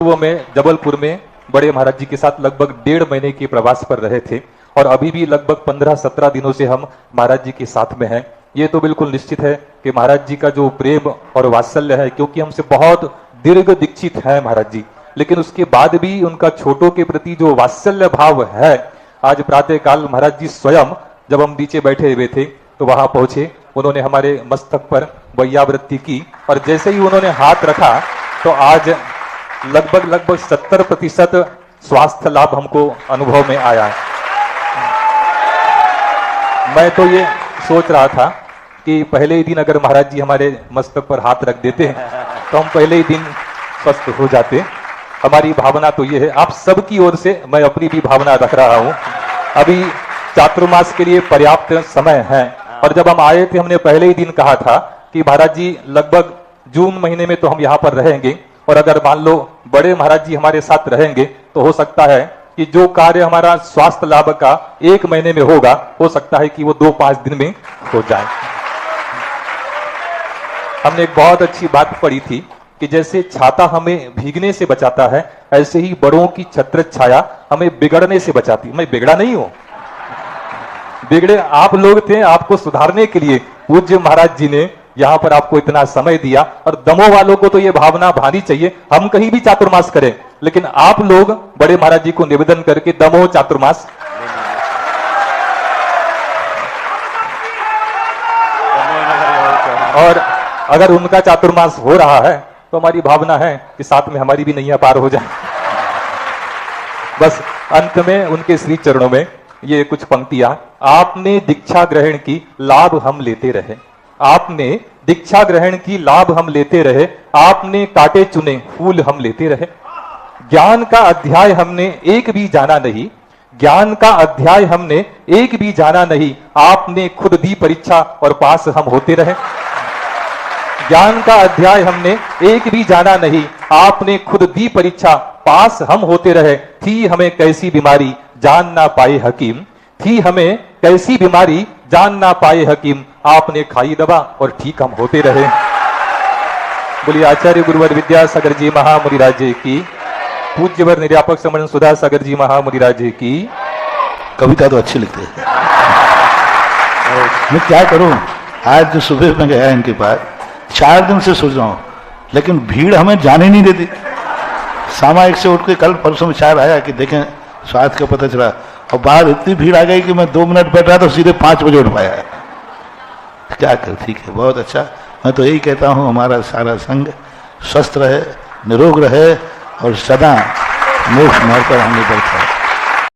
वो में जबलपुर में बड़े महाराज जी के साथ लगभग 1.5 महीने के प्रवास पर रहे थे और अभी भी लगभग 15-17 दिनों से हम महाराज जी के साथ में हैं। ये तो बिल्कुल निश्चित है कि महाराज जी का जो प्रेम और वात्सल्य है, क्योंकि हमसे बहुत दीर्घ दीक्षित है महाराज जी, लेकिन उसके बाद भी उनका छोटों के प्रति जो वात्सल्य भाव है। आज प्रातः काल महाराज जी स्वयं जब हम नीचे बैठे हुए थे तो वहां पहुंचे, उन्होंने हमारे मस्तक पर वैयावृत्ति की और जैसे ही उन्होंने हाथ रखा तो आज लगभग 70% स्वास्थ्य लाभ हमको अनुभव में आया है। मैं तो ये सोच रहा था कि पहले ही दिन अगर महाराज जी हमारे मस्तक पर हाथ रख देते तो हम पहले ही दिन स्वस्थ हो जाते। हमारी भावना तो ये है, आप सबकी ओर से मैं अपनी भी भावना रख रहा हूं। अभी चातुर्मास के लिए पर्याप्त समय है और जब हम आए थे हमने पहले ही दिन कहा था कि महाराज जी लगभग जून महीने में तो हम यहाँ पर रहेंगे और अगर मान लो बड़े महाराज जी हमारे साथ रहेंगे तो हो सकता है कि जो कार्य हमारा स्वास्थ्य लाभ का 1 महीने में होगा, हो सकता है कि वो 2-5 दिन में हो जाए। हमने एक बहुत अच्छी बात पढ़ी थी कि जैसे छाता हमें भीगने से बचाता है, ऐसे ही बड़ों की छत्र छाया हमें बिगड़ने से बचाती। मैं बिगड़ा नहीं हूं, बिगड़े आप लोग थे। आपको सुधारने के लिए पूज्य महाराज जी ने यहां पर आपको इतना समय दिया और दमोह वालों को तो ये भावना भानी चाहिए, हम कहीं भी चातुर्मास करें, लेकिन आप लोग बड़े महाराज जी को निवेदन करके दमोह चातुर्मास और अगर उनका चातुर्मास हो रहा है तो हमारी भावना है कि साथ में हमारी भी नैया पार हो जाए। बस अंत में उनके श्री चरणों में ये कुछ पंक्तियां, आपने दीक्षा ग्रहण की लाभ हम लेते रहे, आपने दीक्षा ग्रहण की लाभ हम लेते रहे, आपने काटे चुने फूल हम लेते रहे। ज्ञान का अध्याय हमने एक भी जाना नहीं, ज्ञान का अध्याय हमने एक भी जाना नहीं, आपने खुद दी परीक्षा और पास हम होते रहे। ज्ञान का अध्याय हमने एक भी जाना नहीं, आपने खुद दी परीक्षा पास हम होते रहे। थी हमें कैसी बीमारी जान ना पाए हकीम, थी हमें कैसी बीमारी जान ना पाए हकीम, आपने खाई दवा और ठीक हम होते रहे। बोलिए आचार्य गुरुवर विद्यासागर जी महामुनिराज जी की, पूज्यवर निर्यापक समन सुधा सागर जी महामुनिराज जी की। कविता तो अच्छी लिखते हैं। मैं क्या करूं, आज जो सुबह में गया इनके पास 4 दिन से सोच रहा हूं, लेकिन भीड़ हमें जाने नहीं देती। सामायिक से उठ के कल परसों विचार आया कि देखें स्वास्थ्य का पता चला और बाहर इतनी भीड़ आ गई कि मैं 2 मिनट बैठ रहा तो सीधे 5 बजे उठ पाया। क्या कर, ठीक है, बहुत अच्छा। मैं तो यही कहता हूं हमारा सारा संघ स्वस्थ रहे, निरोग रहे और सदा मोक्ष मार्ग पर हमने बढ़ता